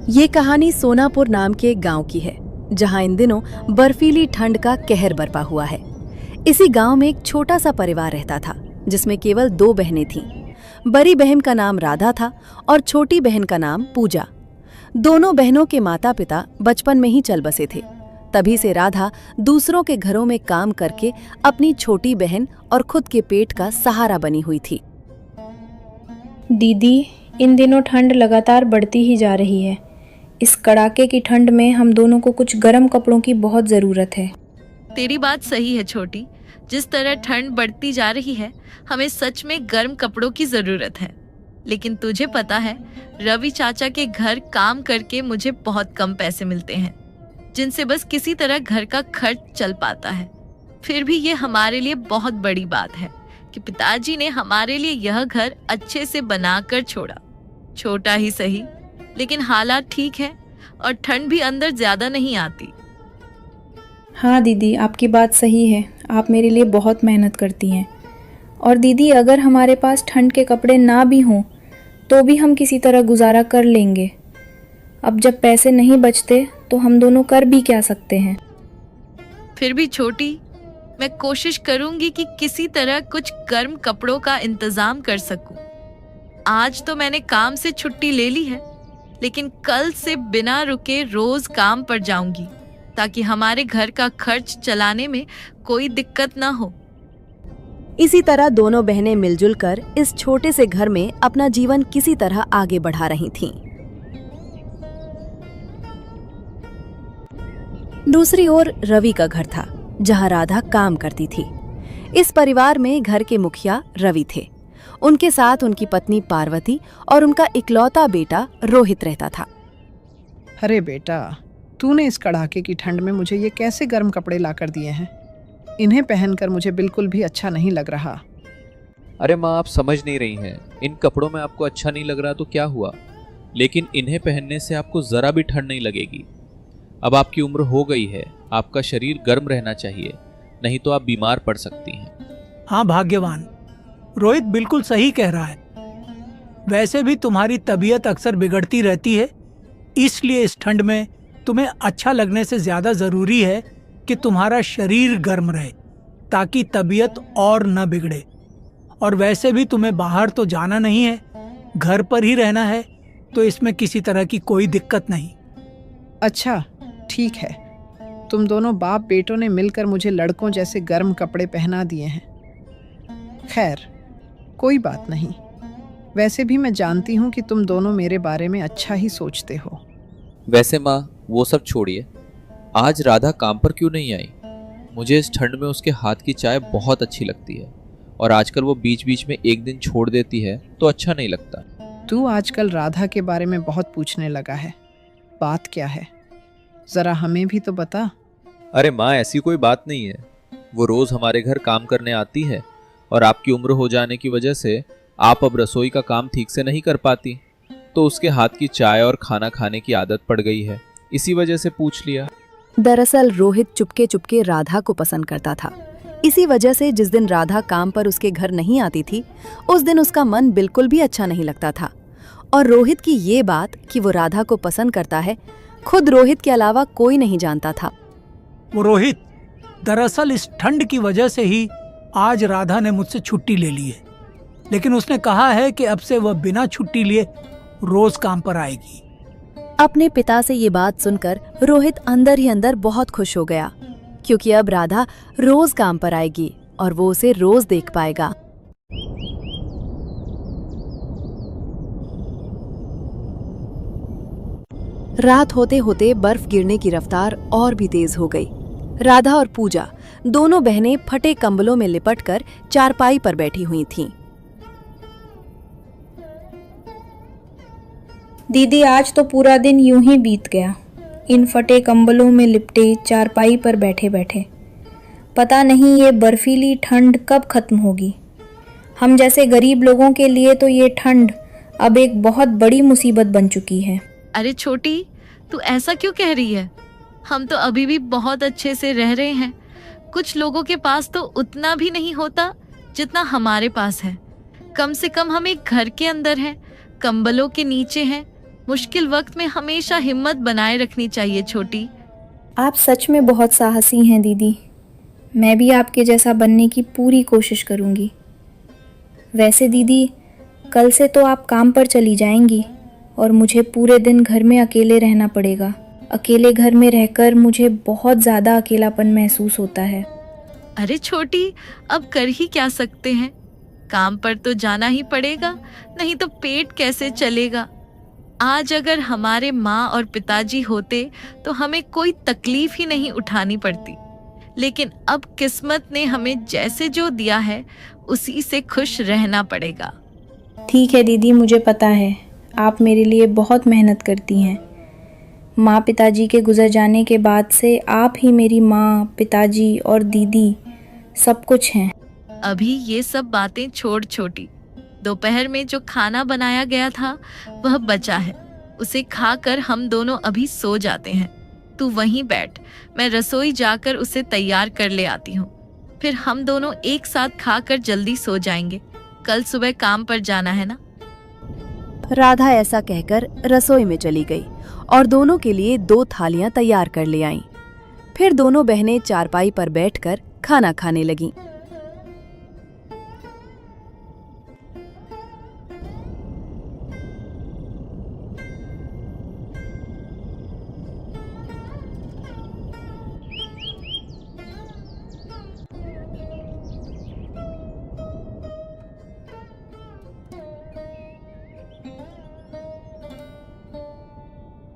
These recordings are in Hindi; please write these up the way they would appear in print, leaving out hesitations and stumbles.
ये कहानी सोनापुर नाम के एक गांव की है, जहां इन दिनों बर्फीली ठंड का कहर बरपा हुआ है। इसी गांव में एक छोटा सा परिवार रहता था, जिसमें केवल 2 बहनें थीं। बड़ी बहन का नाम राधा था और छोटी बहन का नाम पूजा। दोनों बहनों के माता पिता बचपन में ही चल बसे थे। तभी से राधा दूसरों के घरों में काम करके अपनी छोटी बहन और खुद के पेट का सहारा बनी हुई थी। दीदी, इन दिनों ठंड लगातार बढ़ती ही जा रही है। इस कड़ाके की ठंड में हम दोनों को कुछ गर्म कपड़ों की बहुत ज़रूरत है। तेरी बात सही है छोटी। जिस तरह ठंड बढ़ती जा रही है, हमें सच में गर्म कपड़ों की ज़रूरत है। लेकिन तुझे पता है, रवि चाचा के घर काम करके मुझे बहुत कम पैसे मिलते हैं, जिनसे बस किसी तरह घर का खर्च चल पाता है। फिर भी ये हमारे लिए बहुत बड़ी बात है कि पिताजी ने हमारे लिए यह घर अच्छे से बनाकर छोड़ा। छोटा ही सही, लेकिन हालात ठीक है और ठंड भी अंदर ज्यादा नहीं आती। हाँ दीदी, आपकी बात सही है। आप मेरे लिए बहुत मेहनत करती हैं। और दीदी, अगर हमारे पास ठंड के कपड़े ना भी हों तो भी हम किसी तरह गुजारा कर लेंगे। अब जब पैसे नहीं बचते तो हम दोनों कर भी क्या सकते हैं। फिर भी छोटी, मैं कोशिश करूंगी कि किसी तरह कुछ गर्म कपड़ों का इंतजाम कर सकूं। आज तो मैंने काम से छुट्टी ले ली है, लेकिन कल से बिना रुके रोज काम पर जाऊंगी, ताकि हमारे घर का खर्च चलाने में कोई दिक्कत ना हो। इसी तरह दोनों बहनें मिलजुल कर इस छोटे से घर में अपना जीवन किसी तरह आगे बढ़ा रही थीं। दूसरी ओर रवि का घर था, जहां राधा काम करती थी। इस परिवार में घर के मुखिया रवि थे। उनके साथ उनकी पत्नी पार्वती और उनका इकलौता बेटा रोहित रहता था। अरे बेटा, तूने इस कड़ाके की ठंड में मुझे ये कैसे गर्म कपड़े ला कर दिए हैं? इन्हें पहनकर मुझे बिल्कुल भी अच्छा नहीं लग रहा। अरे माँ, आप समझ नहीं रही हैं। इन कपड़ों में आपको अच्छा नहीं लग रहा तो क्या हुआ, लेकिन इन्हें पहनने से आपको जरा भी ठंड नहीं लगेगी। अब आपकी उम्र हो गई है, आपका शरीर गर्म रहना चाहिए, नहीं तो आप बीमार पड़ सकती हैं। हाँ भाग्यवान, रोहित बिल्कुल सही कह रहा है। वैसे भी तुम्हारी तबीयत अक्सर बिगड़ती रहती है, इसलिए इस ठंड में तुम्हें अच्छा लगने से ज्यादा जरूरी है कि तुम्हारा शरीर गर्म रहे, ताकि तबीयत और न बिगड़े। और वैसे भी तुम्हें बाहर तो जाना नहीं है, घर पर ही रहना है, तो इसमें किसी तरह की कोई दिक्कत नहीं। अच्छा, ठीक है। तुम दोनों बाप बेटों ने मिलकर मुझे लड़कों जैसे गर्म कपड़े पहना दिए हैं। खैर, कोई बात नहीं। वैसे भी मैं जानती हूँ कि तुम दोनों मेरे बारे में अच्छा ही सोचते हो। वैसे माँ, वो सब छोड़िए। आज राधा काम पर क्यों नहीं आई? मुझे इस ठंड में उसके हाथ की चाय बहुत अच्छी लगती है, और आजकल वो बीच बीच में एक दिन छोड़ देती है तो अच्छा नहीं लगता। तू आजकल राधा के बारे में बहुत पूछने लगा है। बात क्या है, जरा हमें भी तो बता। अरे माँ, ऐसी कोई बात नहीं है। वो रोज हमारे घर काम करने आती है, और आपकी उम्र हो जाने की वजह से आप अब रसोई का काम ठीक से नहीं कर पाती, तो उसके हाथ की चाय और खाना खाने की आदत पड़ गई है, इसी वजह से पूछ लिया। दरअसल रोहित चुपके चुपके राधा को पसंद करता था। इसी वजह से जिस दिन राधा काम पर उसके घर नहीं आती थी, उस दिन उसका मन बिल्कुल भी अच्छा नहीं लगता था। और रोहित की ये बात कि वो राधा को पसंद करता है, खुद रोहित के अलावा कोई नहीं जानता था। वो रोहित, दरअसल इस ठंड की वजह से ही आज राधा ने मुझसे छुट्टी ले ली है, लेकिन उसने कहा है कि अब से वह बिना छुट्टी लिए रोज काम पर आएगी। अपने पिता से ये बात सुनकर रोहित अंदर ही अंदर बहुत खुश हो गया, क्योंकि अब राधा रोज काम पर आएगी और वो उसे रोज देख पाएगा। रात होते होते बर्फ गिरने की रफ्तार और भी तेज हो गई। राधा और पूजा दोनों बहनें फटे कंबलों में लिपटकर चारपाई पर बैठी हुई थीं। दीदी, आज तो पूरा दिन यूं ही बीत गया, इन फटे कंबलों में लिपटे चारपाई पर बैठे बैठे। पता नहीं ये बर्फीली ठंड कब खत्म होगी। हम जैसे गरीब लोगों के लिए तो ये ठंड अब एक बहुत बड़ी मुसीबत बन चुकी है। अरे छोटी, तू ऐसा क्यों कह रही है? हम तो अभी भी बहुत अच्छे से रह रहे हैं। कुछ लोगों के पास तो उतना भी नहीं होता जितना हमारे पास है। कम से कम हम एक घर के अंदर हैं, कंबलों के नीचे हैं मुश्किल वक्त में हमेशा हिम्मत बनाए रखनी चाहिए छोटी। आप सच में बहुत साहसी हैं दीदी। मैं भी आपके जैसा बनने की पूरी कोशिश करूँगी। वैसे दीदी, कल से तो आप काम पर चली जाएंगी और मुझे पूरे दिन घर में अकेले रहना पड़ेगा। अकेले घर में रहकर मुझे बहुत ज़्यादा अकेलापन महसूस होता है। अरे छोटी, अब कर ही क्या सकते हैं, काम पर तो जाना ही पड़ेगा, नहीं तो पेट कैसे चलेगा। आज अगर हमारे माँ और पिताजी होते तो हमें कोई तकलीफ ही नहीं उठानी पड़ती, लेकिन अब किस्मत ने हमें जैसे जो दिया है उसी से खुश रहना पड़ेगा। ठीक है दीदी, मुझे पता है आप मेरे लिए बहुत मेहनत करती हैं। माँ पिताजी के गुजर जाने के बाद से आप ही मेरी माँ, पिताजी और दीदी सब कुछ हैं। अभी ये सब बातें छोड़ छोटी, दोपहर में जो खाना बनाया गया था वह बचा है, उसे खाकर हम दोनों अभी सो जाते हैं। तू वहीं बैठ, मैं रसोई जाकर उसे तैयार कर ले आती हूँ, फिर हम दोनों एक साथ खाकर जल्दी सो जाएंगे। कल सुबह काम पर जाना है ना। राधा ऐसा कहकर रसोई में चली गई और दोनों के लिए 2 थालियां तैयार कर ले आईं। फिर दोनों बहनें चारपाई पर बैठकर खाना खाने लगीं।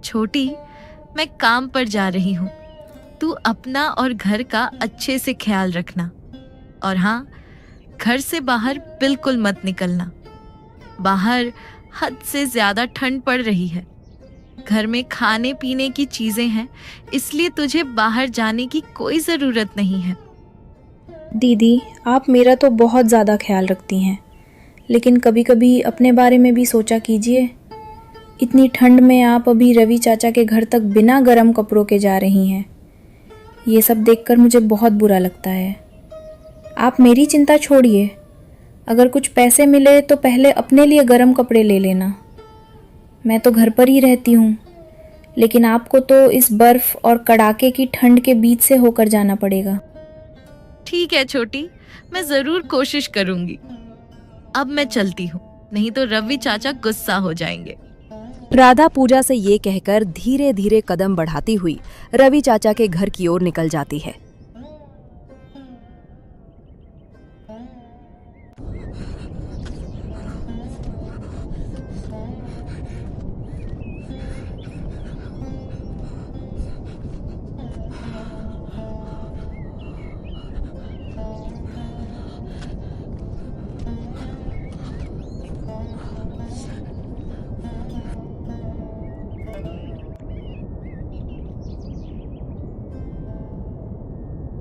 छोटी, मैं काम पर जा रही हूँ, तू अपना और घर का अच्छे से ख्याल रखना। और हाँ, घर से बाहर बिल्कुल मत निकलना। बाहर हद से ज्यादा ठंड पड़ रही है। घर में खाने पीने की चीजें हैं, इसलिए तुझे बाहर जाने की कोई जरूरत नहीं है। दीदी, आप मेरा तो बहुत ज़्यादा ख्याल रखती हैं, लेकिन कभी कभी अपने बारे में भी सोचा कीजिए। इतनी ठंड में आप अभी रवि चाचा के घर तक बिना गर्म कपड़ों के जा रही हैं। ये सब देखकर मुझे बहुत बुरा लगता है। आप मेरी चिंता छोड़िए, अगर कुछ पैसे मिले तो पहले अपने लिए गर्म कपड़े ले लेना। मैं तो घर पर ही रहती हूँ, लेकिन आपको तो इस बर्फ़ और कड़ाके की ठंड के बीच से होकर जाना पड़ेगा। ठीक है छोटी, मैं जरूर कोशिश करूंगी। अब मैं चलती हूँ, नहीं तो रवि चाचा गुस्सा हो जाएंगे। राधा पूजा से ये कहकर धीरे धीरे कदम बढ़ाती हुई रवि चाचा के घर की ओर निकल जाती है।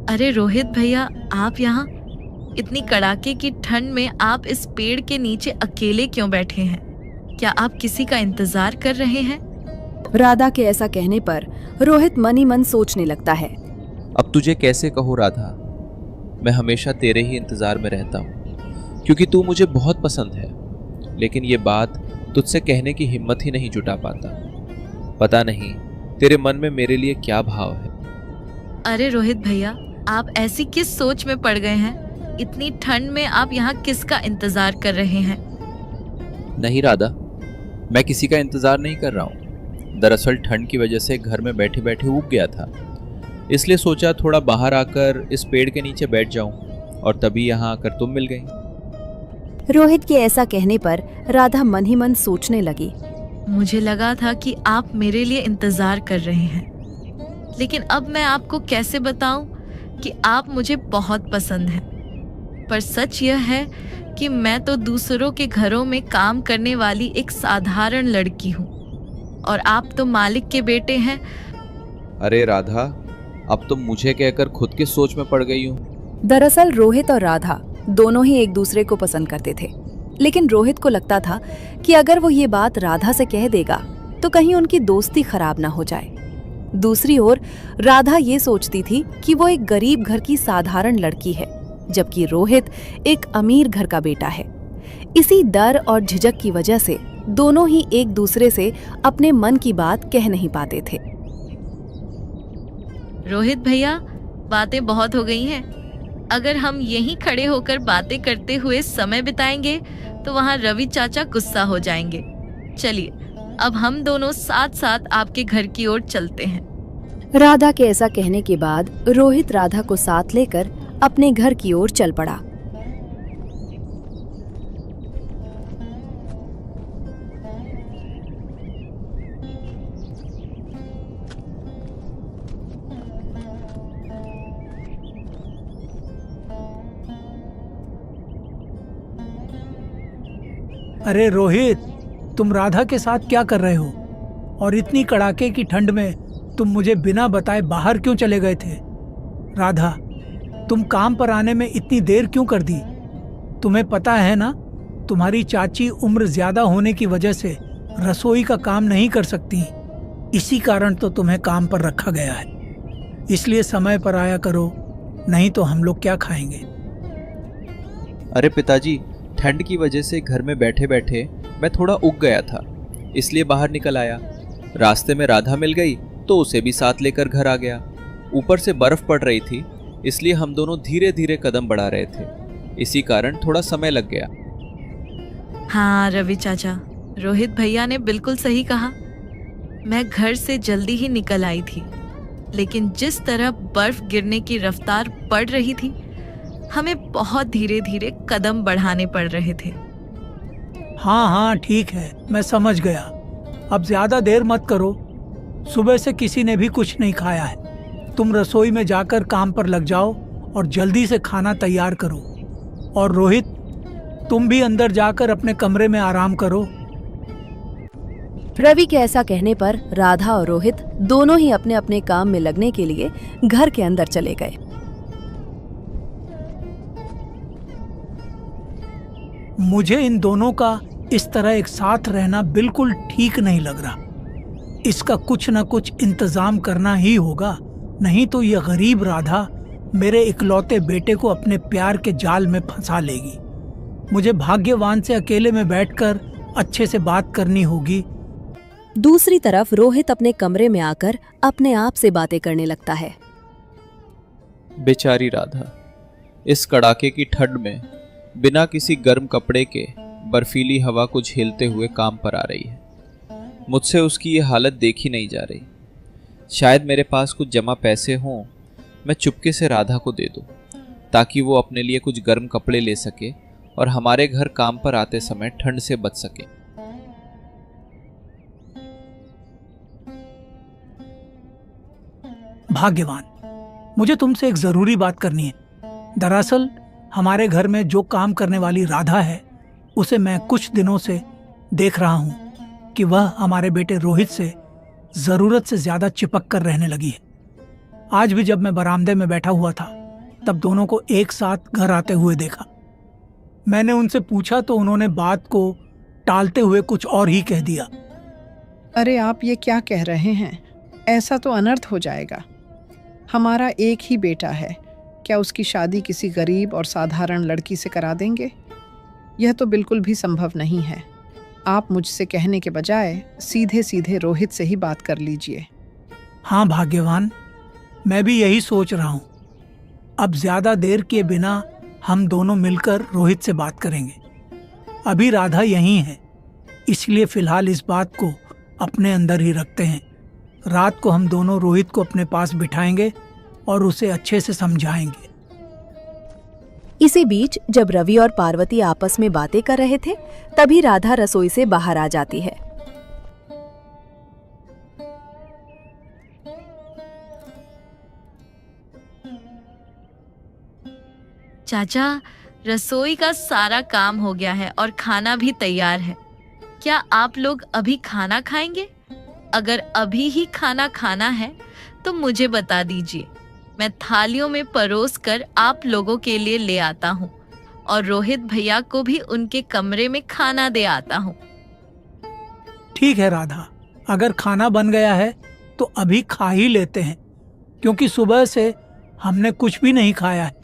अरे रोहित भैया, आप यहाँ? इतनी कड़ाके की ठंड में आप इस पेड़ के नीचे अकेले क्यों बैठे हैं? क्या आप किसी का इंतजार कर रहे हैं? राधा के ऐसा कहने पर रोहित मन ही मन सोचने लगता है। अब तुझे कैसे कहूँ राधा, मैं हमेशा तेरे ही इंतजार में रहता हूँ, क्योंकि तू मुझे बहुत पसंद है, लेकिन ये बात तुझसे कहने की हिम्मत ही नहीं जुटा पाता। पता नहीं तेरे मन में मेरे लिए क्या भाव है। अरे रोहित भैया, आप ऐसी किस सोच में पड़ गए हैं? इतनी ठंड में आप यहाँ किसका इंतजार कर रहे हैं? नहीं राधा, मैं किसी का इंतजार नहीं कर रहा हूँ। दरअसल ठंड की वजह से घर में बैठे बैठे ऊब गया था, इसलिए सोचा थोड़ा बाहर आकर इस पेड़ के नीचे बैठ जाऊं, और तभी यहाँ आकर तुम मिल गई। रोहित के ऐसा कहने पर राधा मन ही मन सोचने लगी। मुझे लगा था कि आप मेरे लिए इंतजार कर रहे हैं, लेकिन अब मैं आपको कैसे बताऊं कि आप मुझे बहुत पसंद हैं। पर सच यह है कि मैं तो दूसरों के घरों में काम करने वाली एक साधारण लड़की हूँ, और आप तो मालिक के बेटे हैं। अरे राधा, अब तुम मुझे कहकर खुद की सोच में पड़ गई हूँ। दरअसल रोहित और राधा दोनों ही एक दूसरे को पसंद करते थे, लेकिन रोहित को लगता था कि अगर वो ये बात राधा से कह देगा तो कहीं उनकी दोस्ती खराब ना हो जाए। दूसरी ओर राधा ये सोचती थी कि वो एक गरीब घर की साधारण लड़की है, जबकि रोहित एक अमीर घर का बेटा है। इसी डर और झिझक की वजह से दोनों ही एक दूसरे से अपने मन की बात कह नहीं पाते थे। रोहित भैया, बातें बहुत हो गई हैं। अगर हम यहीं खड़े होकर बातें करते हुए समय बिताएंगे तो वहाँ रवि चाचा गुस्सा हो जाएंगे। चलिए, अब हम दोनों साथ साथ आपके घर की ओर चलते हैं। राधा के ऐसा कहने के बाद रोहित राधा को साथ लेकर अपने घर की ओर चल पड़ा। अरे रोहित, तुम राधा के साथ क्या कर रहे हो? और इतनी कड़ाके की ठंड में तुम मुझे बिना बताए बाहर क्यों चले गए थे? राधा, तुम काम पर आने में इतनी देर क्यों कर दी? तुम्हें पता है ना, तुम्हारी चाची उम्र ज्यादा होने की वजह से रसोई का काम नहीं कर सकती। इसी कारण तो तुम्हें काम पर रखा गया है। इसलिए समय पर आया करो, नहीं तो हम लोग क्या खाएंगे? अरे पिताजी, ठंड की वजह से घर में बैठे बैठे मैं थोड़ा उग गया था, इसलिए बाहर निकल आया। रास्ते में राधा मिल गई तो उसे भी साथ लेकर घर आ गया। ऊपर से बर्फ पड़ रही थी, इसलिए हम दोनों धीरे धीरे कदम बढ़ा रहे थे। इसी कारण थोड़ा समय लग गया। हाँ रवि चाचा, रोहित भैया ने बिल्कुल सही कहा। मैं घर से जल्दी ही निकल आई थी, लेकिन जिस तरह बर्फ गिरने की रफ्तार बढ़ रही थी, हमें बहुत धीरे धीरे कदम बढ़ाने पड़ रहे थे। हाँ, ठीक है, मैं समझ गया। अब ज्यादा देर मत करो। सुबह से किसी ने भी कुछ नहीं खाया है। तुम रसोई में जाकर काम पर लग जाओ और जल्दी से खाना तैयार करो। और रोहित, तुम भी अंदर जाकर अपने कमरे में आराम करो। रवि के ऐसा कहने पर राधा और रोहित दोनों ही अपने अपने काम में लगने के लिए घर के अंदर चले गए। मुझे इन दोनों का इस तरह एक साथ रहना बिल्कुल ठीक नहीं लग रहा। इसका कुछ न कुछ इंतजाम करना ही होगा, नहीं तो यह गरीब राधा मेरे इकलौते बेटे को अपने प्यार के जाल में फंसा लेगी। मुझे भाग्यवान से अकेले में बैठकर अच्छे से बात करनी होगी। दूसरी तरफ रोहित अपने कमरे में आकर अपने आप से बातें करने लगता है। बेचारी राधा इस कड़ाके की ठंड में बिना किसी गर्म कपड़े के बर्फीली हवा को झेलते हुए काम पर आ रही है। मुझसे उसकी ये हालत देखी नहीं जा रही। शायद मेरे पास कुछ जमा पैसे हों, मैं चुपके से राधा को दे दूं, ताकि वो अपने लिए कुछ गर्म कपड़े ले सके और हमारे घर काम पर आते समय ठंड से बच सके। भाग्यवान, मुझे तुमसे एक जरूरी बात करनी है। दरअसल हमारे घर में जो काम करने वाली राधा है, उसे मैं कुछ दिनों से देख रहा हूं कि वह हमारे बेटे रोहित से जरूरत से ज्यादा चिपक कर रहने लगी है। आज भी जब मैं बरामदे में बैठा हुआ था, तब दोनों को एक साथ घर आते हुए देखा। मैंने उनसे पूछा तो उन्होंने बात को टालते हुए कुछ और ही कह दिया। अरे आप ये क्या कह रहे हैं? ऐसा तो अनर्थ हो जाएगा। हमारा एक ही बेटा है, क्या उसकी शादी किसी गरीब और साधारण लड़की से करा देंगे? यह तो बिल्कुल भी संभव नहीं है। आप मुझसे कहने के बजाय सीधे सीधे रोहित से ही बात कर लीजिए। हाँ भाग्यवान, मैं भी यही सोच रहा हूँ। अब ज्यादा देर के बिना हम दोनों मिलकर रोहित से बात करेंगे। अभी राधा यहीं है, इसलिए फिलहाल इस बात को अपने अंदर ही रखते हैं। रात को हम दोनों रोहित को अपने पास बिठाएंगे और उसे अच्छे से समझाएंगे। इसी बीच जब रवि और पार्वती आपस में बातें कर रहे थे, तभी राधा रसोई से बाहर आ जाती है। चाचा, रसोई का सारा काम हो गया है और खाना भी तैयार है। क्या आप लोग अभी खाना खाएंगे? अगर अभी ही खाना खाना है तो मुझे बता दीजिए, मैं थालियों में परोस कर आप लोगों के लिए ले आता हूँ और रोहित भैया को भी उनके कमरे में खाना दे आता हूँ। ठीक है राधा, अगर खाना बन गया है तो अभी खा ही लेते हैं, क्योंकि सुबह से हमने कुछ भी नहीं खाया है।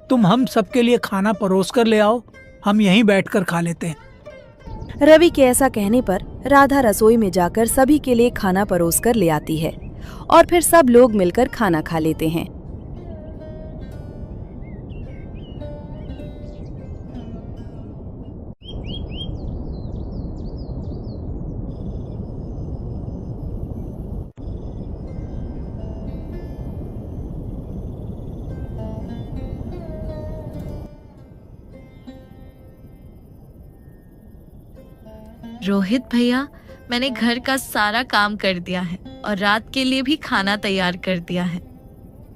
तुम हम सबके लिए खाना परोस कर ले आओ, हम यहीं बैठकर खा लेते हैं। रवि के ऐसा कहने पर राधा रसोई में जाकर सभी के लिए खाना परोसकर ले आती है और फिर सब लोग मिलकर खाना खा लेते हैं। रोहित भैया, मैंने घर का सारा काम कर दिया है और रात के लिए भी खाना तैयार कर दिया है।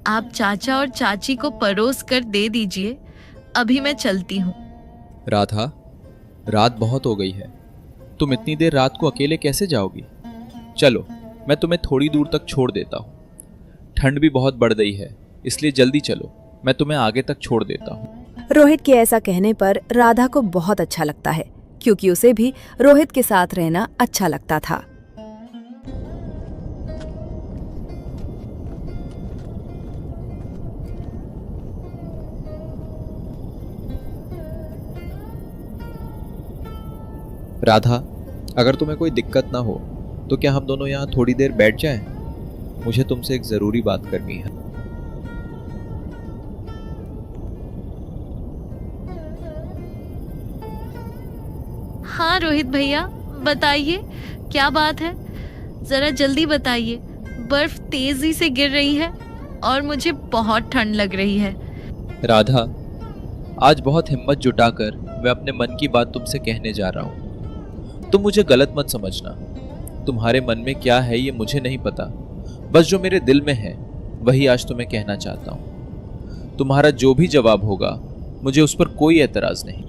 आप चाचा और चाची को परोस कर दे दीजिए, अभी मैं चलती हूँ। राधा, रात बहुत हो गई है, तुम इतनी देर रात को अकेले कैसे जाओगी? चलो, मैं तुम्हें थोड़ी दूर तक छोड़ देता हूँ। ठंड भी बहुत बढ़ गई है, इसलिए जल्दी चलो, मैं तुम्हें आगे तक छोड़ देता हूँ। रोहित के ऐसा कहने पर राधा को बहुत अच्छा लगता है, क्योंकि उसे भी रोहित के साथ रहना अच्छा लगता था। राधा, अगर तुम्हें कोई दिक्कत ना हो तो क्या हम दोनों यहाँ थोड़ी देर बैठ जाएं? मुझे तुमसे एक जरूरी बात करनी है। हाँ रोहित भैया, बताइए क्या बात है, जरा जल्दी बताइए। बर्फ तेजी से गिर रही है और मुझे बहुत ठंड लग रही है। राधा, आज बहुत हिम्मत जुटाकर मैं अपने मन की बात तुमसे कहने जा रहा हूँ। तुम मुझे गलत मत समझना। तुम्हारे मन में क्या है ये मुझे नहीं पता, बस जो मेरे दिल में है वही आज तुम्हें कहना चाहता हूँ। तुम्हारा जो भी जवाब होगा मुझे उस पर कोई एतराज नहीं।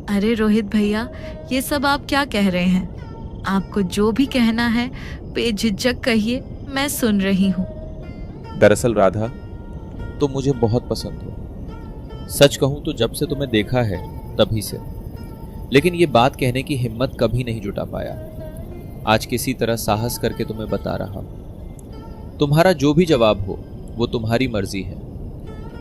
अरे रोहित भैया, ये सब आप क्या कह रहे हैं? आपको जो भी कहना है बेझिझक कहिए, मैं सुन रही हूँ। दरअसल राधा, तुम मुझे बहुत पसंद हो। सच कहूँ तो जब से तुम्हें देखा है तभी से, लेकिन ये बात कहने की हिम्मत कभी नहीं जुटा पाया। आज किसी तरह साहस करके तुम्हें बता रहा हूं। तुम्हारा जो भी जवाब हो वो तुम्हारी मर्जी है।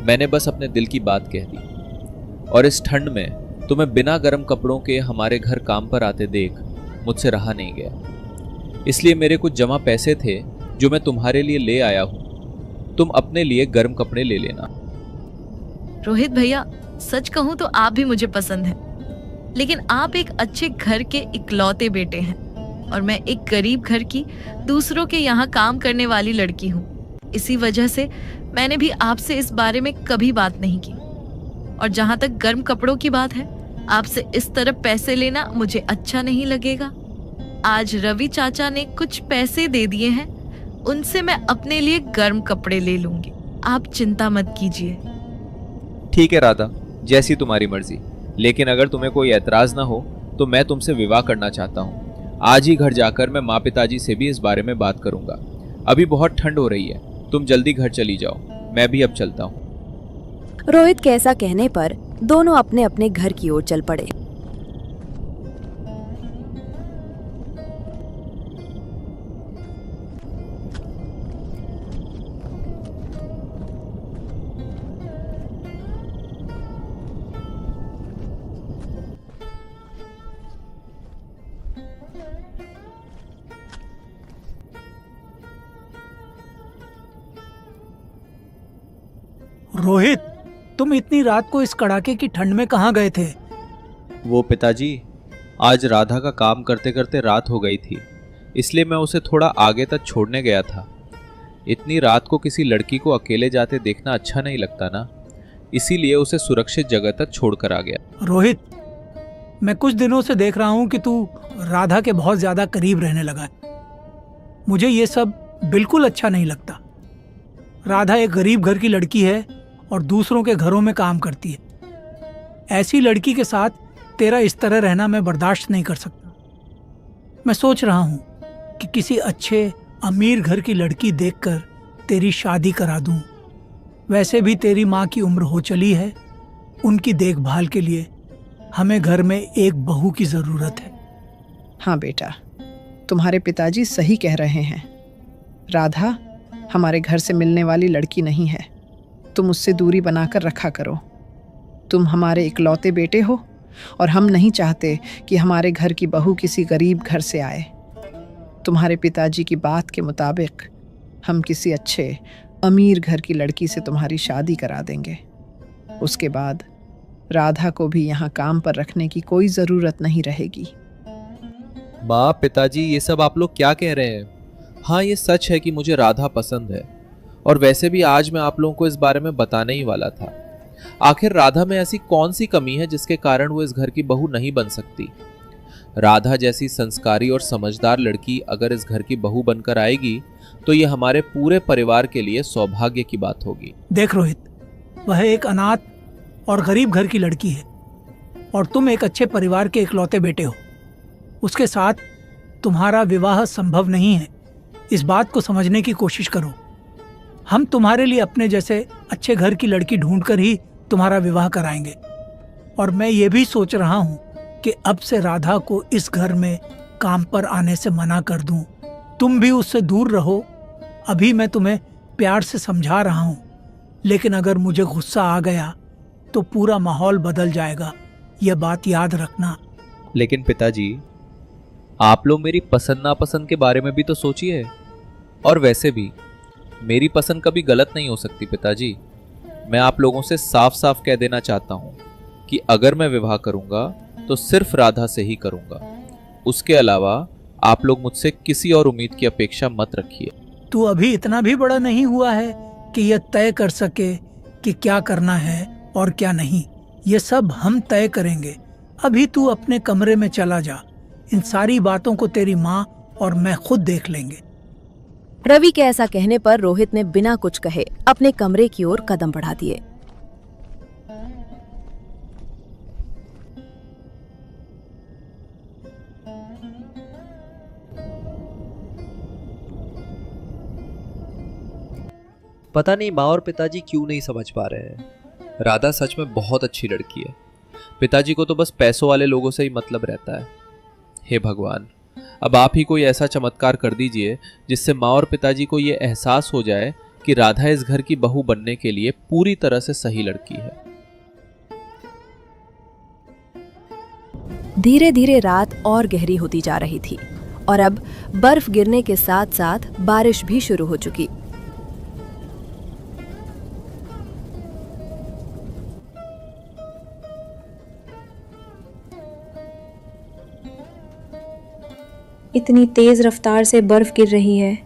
मैंने बस अपने दिल की बात कह दी, और इस ठंड में तुम्हें बिना गर्म कपड़ों के हमारे घर काम पर आते देख मुझसे रहा नहीं गया। इसलिए मेरे कुछ जमा पैसे थे जो मैं तुम्हारे लिए ले आया हूं। तुम अपने लिए गर्म कपड़े ले लेना। रोहित भैया, सच कहूँ तो आप भी मुझे पसंद हैं, लेकिन आप एक अच्छे घर के इकलौते बेटे हैं और मैं एक गरीब घर की दूसरों के यहाँ काम करने वाली लड़की हूँ। इसी वजह से मैंने भी आपसे इस बारे में कभी बात नहीं की। और जहाँ तक गर्म कपड़ों की बात है, आपसे इस तरह पैसे लेना मुझे अच्छा नहीं लगेगा। आज रवि चाचा ने कुछ पैसे दे दिए हैं, उनसे मैं अपने लिए गर्म कपड़े ले लूंगी। आप चिंता मत कीजिए। ठीक है राधा, जैसी तुम्हारी मर्जी, लेकिन अगर तुम्हें कोई एतराज ना हो तो मैं तुमसे विवाह करना चाहता हूँ। आज ही घर जाकर मैं माँ पिताजी से भी इस बारे में बात करूंगा। अभी बहुत ठंड हो रही है, तुम जल्दी घर चली जाओ, मैं भी अब चलता हूँ। रोहित के ऐसा कहने पर दोनों अपने अपने घर की ओर चल पड़े। रोहित, तुम इतनी रात को इस कड़ाके की ठंड में कहाँ गए थे? वो पिताजी, आज राधा का काम करते करते रात हो गई थी, इसलिए मैं उसे थोड़ा आगे तक छोड़ने गया था। इतनी रात को किसी लड़की को अकेले जाते देखना अच्छा नहीं लगता ना, इसीलिए उसे सुरक्षित जगह तक छोड़कर आ गया। रोहित, मैं कुछ दिनों से देख रहा हूँ कि तू राधा के बहुत ज्यादा करीब रहने लगा है। मुझे ये सब बिल्कुल अच्छा नहीं लगता। राधा एक गरीब घर की लड़की है और दूसरों के घरों में काम करती है। ऐसी लड़की के साथ तेरा इस तरह रहना मैं बर्दाश्त नहीं कर सकता। मैं सोच रहा हूँ कि किसी अच्छे अमीर घर की लड़की देखकर तेरी शादी करा दूँ। वैसे भी तेरी माँ की उम्र हो चली है, उनकी देखभाल के लिए हमें घर में एक बहू की ज़रूरत है। हाँ बेटा, तुम्हारे पिताजी सही कह रहे हैं। राधा हमारे घर से मिलने वाली लड़की नहीं है। तुम उससे दूरी बनाकर रखा करो। तुम हमारे इकलौते बेटे हो, और हम नहीं चाहते कि हमारे घर की बहू किसी गरीब घर से आए। तुम्हारे पिताजी की बात के मुताबिक हम किसी अच्छे अमीर घर की लड़की से तुम्हारी शादी करा देंगे। उसके बाद राधा को भी यहाँ काम पर रखने की कोई ज़रूरत नहीं रहेगी। माँ, पिताजी, ये सब आप लोग क्या कह रहे हैं? हाँ, ये सच है कि मुझे राधा पसंद है, और वैसे भी आज मैं आप लोगों को इस बारे में बताने ही वाला था। आखिर राधा में ऐसी कौन सी कमी है जिसके कारण वो इस घर की बहू नहीं बन सकती? राधा जैसी संस्कारी और समझदार लड़की अगर इस घर की बहू बनकर आएगी तो ये हमारे पूरे परिवार के लिए सौभाग्य की बात होगी। देख रोहित, वह एक अनाथ और गरीब घर की लड़की है और तुम एक अच्छे परिवार के इकलौते बेटे हो। उसके साथ तुम्हारा विवाह संभव नहीं है। इस बात को समझने की कोशिश करो। हम तुम्हारे लिए अपने जैसे अच्छे घर की लड़की ढूंढकर ही तुम्हारा विवाह कराएंगे। और मैं ये भी सोच रहा हूँ कि अब से राधा को इस घर में काम पर आने से मना कर दूं। तुम भी उससे दूर रहो। अभी मैं तुम्हें प्यार से समझा रहा हूँ, लेकिन अगर मुझे गुस्सा आ गया तो पूरा माहौल बदल जाएगा। यह बात याद रखना। लेकिन पिताजी, आप लोग मेरी पसंद नापसंद के बारे में भी तो सोचिए। और वैसे भी मेरी पसंद कभी गलत नहीं हो सकती पिताजी। मैं आप लोगों से साफ साफ कह देना चाहता हूँ कि अगर मैं विवाह करूँगा तो सिर्फ राधा से ही करूँगा। उसके अलावा आप लोग मुझसे किसी और उम्मीद की अपेक्षा मत रखिए। तू अभी इतना भी बड़ा नहीं हुआ है कि यह तय कर सके कि क्या करना है और क्या नहीं। ये सब हम तय करेंगे। अभी तू अपने कमरे में चला जा। इन सारी बातों को तेरी माँ और मैं खुद देख लेंगे। रवि के ऐसा कहने पर रोहित ने बिना कुछ कहे अपने कमरे की ओर कदम बढ़ा दिए। पता नहीं माँ और पिताजी क्यों नहीं समझ पा रहे हैं। राधा सच में बहुत अच्छी लड़की है। पिताजी को तो बस पैसों वाले लोगों से ही मतलब रहता है। हे भगवान, अब आप ही कोई ऐसा चमत्कार कर दीजिए जिससे माँ और पिताजी को ये एहसास हो जाए कि राधा इस घर की बहू बनने के लिए पूरी तरह से सही लड़की है। धीरे धीरे रात और गहरी होती जा रही थी और अब बर्फ गिरने के साथ साथ बारिश भी शुरू हो चुकी। इतनी तेज़ रफ्तार से बर्फ़ गिर रही है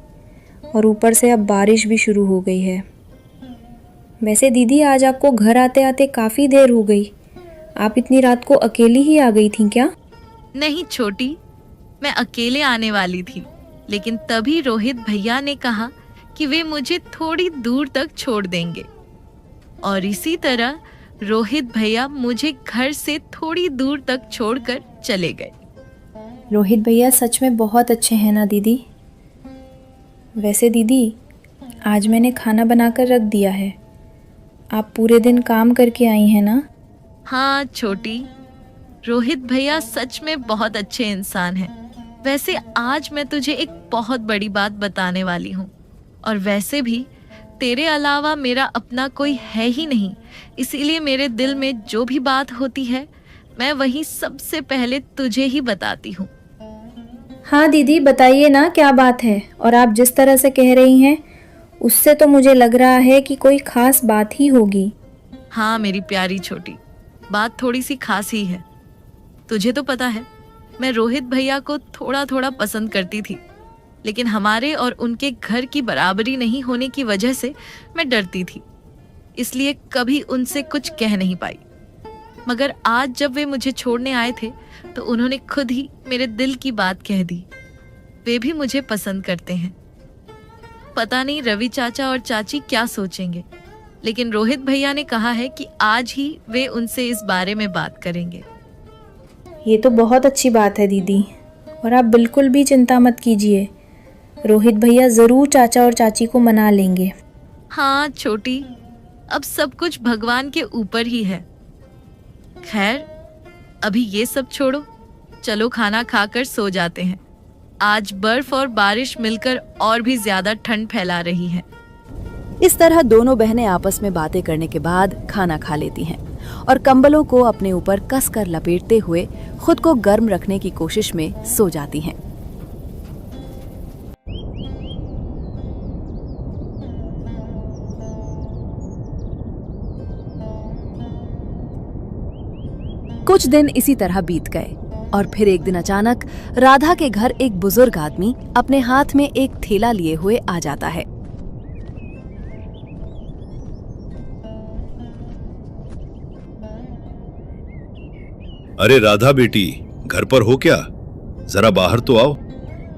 और ऊपर से अब बारिश भी शुरू हो गई है। वैसे दीदी, आज आपको घर आते आते काफ़ी देर हो गई। आप इतनी रात को अकेली ही आ गई थी क्या? नहीं छोटी, मैं अकेले आने वाली थी, लेकिन तभी रोहित भैया ने कहा कि वे मुझे थोड़ी दूर तक छोड़ देंगे। और इसी तरह रोहित भैया मुझे घर से थोड़ी दूर तक छोड़कर चले गए। रोहित भैया सच में बहुत अच्छे हैं ना दीदी? वैसे दीदी, आज मैंने खाना बनाकर रख दिया है। आप पूरे दिन काम करके आई हैं ना? हाँ छोटी, रोहित भैया सच में बहुत अच्छे इंसान हैं। वैसे आज मैं तुझे एक बहुत बड़ी बात बताने वाली हूँ, और वैसे भी तेरे अलावा मेरा अपना कोई है ही नहीं, इसीलिए मेरे दिल में जो भी बात होती है मैं वही सबसे पहले तुझे ही बताती हूँ। हाँ दीदी, बताइए ना क्या बात है। और आप जिस तरह से कह रही हैं उससे तो मुझे लग रहा है कि कोई खास बात ही होगी। हाँ मेरी प्यारी छोटी, बात थोड़ी सी खास ही है। तुझे तो पता है मैं रोहित भैया को थोड़ा थोड़ा पसंद करती थी, लेकिन हमारे और उनके घर की बराबरी नहीं होने की वजह से मैं डरती थी, इसलिए कभी उनसे कुछ कह नहीं पाई। मगर आज जब वे मुझे छोड़ने आए थे तो उन्होंने खुद ही मेरे दिल की बात कह दी। वे भी मुझे पसंद करते हैं। पता नहीं रवि चाचा और चाची क्या सोचेंगे, लेकिन रोहित भैया ने कहा है कि आज ही वे उनसे इस बारे में बात करेंगे। ये तो बहुत अच्छी बात है दीदी, और आप बिल्कुल भी चिंता मत कीजिए। रोहित भैया ज़रूर चाचा और चाची को मना लेंगे। हाँ छोटी, अब सब कुछ भगवान के ऊपर ही है। खैर, अभी ये सब छोड़ो, चलो खाना खाकर सो जाते हैं। आज बर्फ और बारिश मिलकर और भी ज्यादा ठंड फैला रही है। इस तरह दोनों बहनें आपस में बातें करने के बाद खाना खा लेती हैं और कंबलों को अपने ऊपर कसकर लपेटते हुए खुद को गर्म रखने की कोशिश में सो जाती हैं। कुछ दिन इसी तरह बीत गए और फिर एक दिन अचानक राधा के घर एक बुजुर्ग आदमी अपने हाथ में एक थैला लिए हुए आ जाता है। अरे राधा बेटी, घर पर हो क्या? जरा बाहर तो आओ।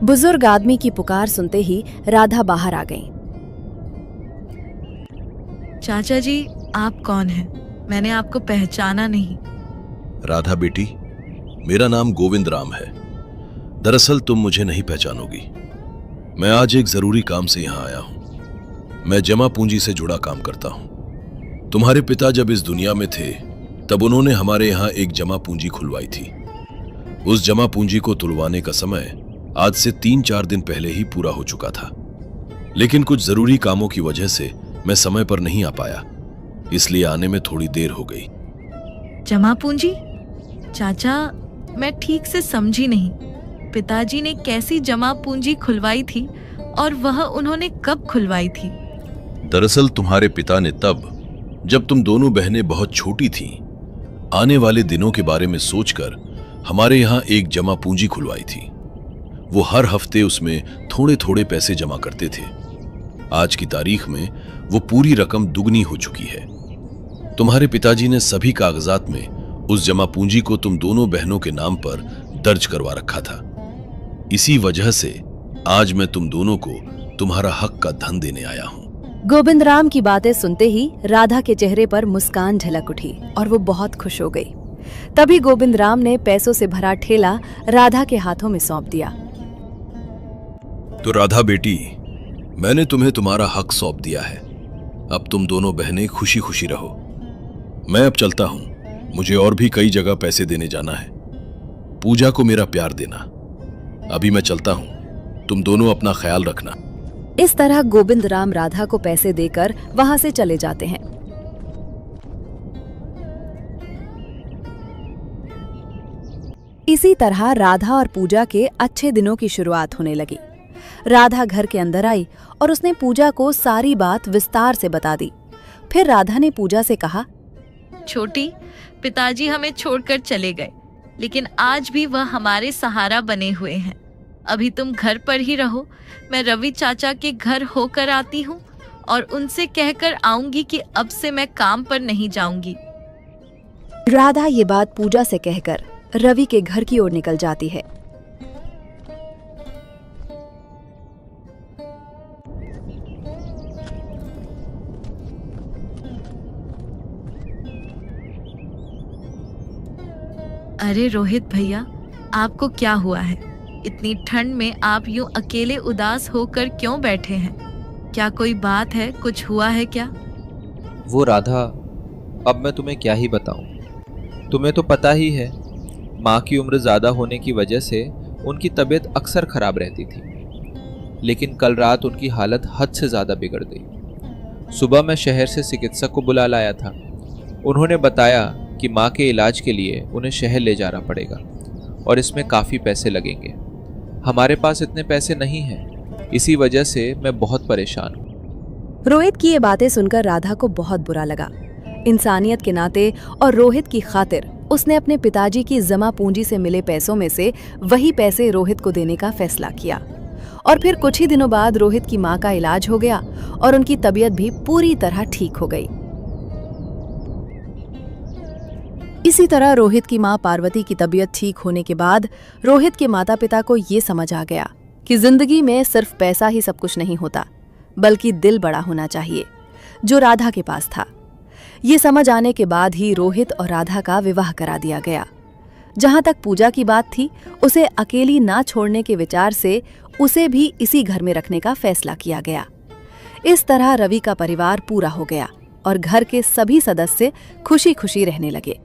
बुजुर्ग आदमी की पुकार सुनते ही राधा बाहर आ गई। चाचा जी, आप कौन हैं? मैंने आपको पहचाना नहीं। राधा बेटी, मेरा नाम गोविंद राम है। दरअसल तुम मुझे नहीं पहचानोगी। मैं आज एक जरूरी काम से यहाँ आया हूँ। मैं जमा पूंजी से जुड़ा काम करता हूँ। तुम्हारे पिता जब इस दुनिया में थे तब उन्होंने हमारे यहाँ एक जमा पूंजी खुलवाई थी। उस जमा पूंजी को तुलवाने का समय आज से 3-4 दिन पहले ही पूरा हो चुका था, लेकिन कुछ जरूरी कामों की वजह से मैं समय पर नहीं आ पाया, इसलिए आने में थोड़ी देर हो गई। जमा पूंजी? चाचा, मैं ठीक से समझी नहीं। पिताजी ने कैसी जमा पूंजी खुलवाई थी और वह उन्होंने कब खुलवाई थी? दरअसल तुम्हारे पिता ने तब, जब तुम दोनों बहनें बहुत छोटी थीं, आने वाले दिनों के बारे में सोचकर हमारे यहाँ एक जमा पूंजी खुलवाई थी। वो हर हफ्ते उसमें थोड़े थोड़े पैसे जमा करते थे। आज की तारीख में वो पूरी रकम दुगनी हो चुकी है। तुम्हारे पिताजी ने सभी कागजात में उस जमा पूंजी को तुम दोनों बहनों के नाम पर दर्ज करवा रखा था। इसी वजह से आज मैं तुम दोनों को तुम्हारा हक का धन देने आया हूँ। गोविंद राम की बातें सुनते ही राधा के चेहरे पर मुस्कान झलक उठी और वो बहुत खुश हो गई। तभी गोविंद राम ने पैसों से भरा ठेला राधा के हाथों में सौंप दिया। तो राधा बेटी, मैंने तुम्हें तुम्हारा हक सौंप दिया है। अब तुम दोनों बहनें खुशी खुशी रहो। मैं अब चलता हूँ। मुझे और भी कई जगह पैसे देने जाना है। पूजा को मेरा प्यार देना। अभी मैं चलता हूँ। तुम दोनों अपना ख्याल रखना। इस तरह गोविंद राम राधा को पैसे देकर वहां से चले जाते हैं। इसी तरह राधा और पूजा के अच्छे दिनों की शुरुआत होने लगी। राधा घर के अंदर आई और उसने पूजा को सारी बात विस्तार से बता दी। फिर राधा ने पूजा से कहा, छोटी, पिताजी हमें छोड़कर चले गए, लेकिन आज भी वह हमारे सहारा बने हुए हैं। अभी तुम घर पर ही रहो। मैं रवि चाचा के घर होकर आती हूँ और उनसे कहकर आऊंगी कि अब से मैं काम पर नहीं जाऊंगी। राधा ये बात पूजा से कहकर रवि के घर की ओर निकल जाती है। अरे रोहित भैया, आपको क्या हुआ है? इतनी ठंड में आप यूं अकेले उदास होकर क्यों बैठे हैं? क्या कोई बात है? कुछ हुआ है क्या? वो राधा, अब मैं तुम्हें क्या ही बताऊं। तुम्हें तो पता ही है, माँ की उम्र ज़्यादा होने की वजह से उनकी तबीयत अक्सर खराब रहती थी, लेकिन कल रात उनकी हालत हद से ज़्यादा बिगड़ गई। सुबह मैं शहर से चिकित्सक को बुला लाया था। उन्होंने बताया कि माँ के इलाज के लिए उन्हें शहर ले जाना पड़ेगा और इसमें काफ़ी पैसे लगेंगे। हमारे पास इतने पैसे नहीं हैं, इसी वजह से मैं बहुत परेशान हूँ। रोहित की ये बातें सुनकर राधा को बहुत बुरा लगा। इंसानियत के नाते और रोहित की खातिर उसने अपने पिताजी की जमा पूंजी से मिले पैसों में से वही पैसे रोहित को देने का फैसला किया। और फिर कुछ ही दिनों बाद रोहित की माँ का इलाज हो गया और उनकी तबीयत भी पूरी तरह ठीक हो गई। इसी तरह रोहित की माँ पार्वती की तबीयत ठीक होने के बाद रोहित के माता पिता को ये समझ आ गया कि जिंदगी में सिर्फ पैसा ही सब कुछ नहीं होता, बल्कि दिल बड़ा होना चाहिए, जो राधा के पास था। ये समझ आने के बाद ही रोहित और राधा का विवाह करा दिया गया। जहां तक पूजा की बात थी, उसे अकेली ना छोड़ने के विचार से उसे भी इसी घर में रखने का फैसला किया गया। इस तरह रवि का परिवार पूरा हो गया और घर के सभी सदस्य खुशी खुशी रहने लगे।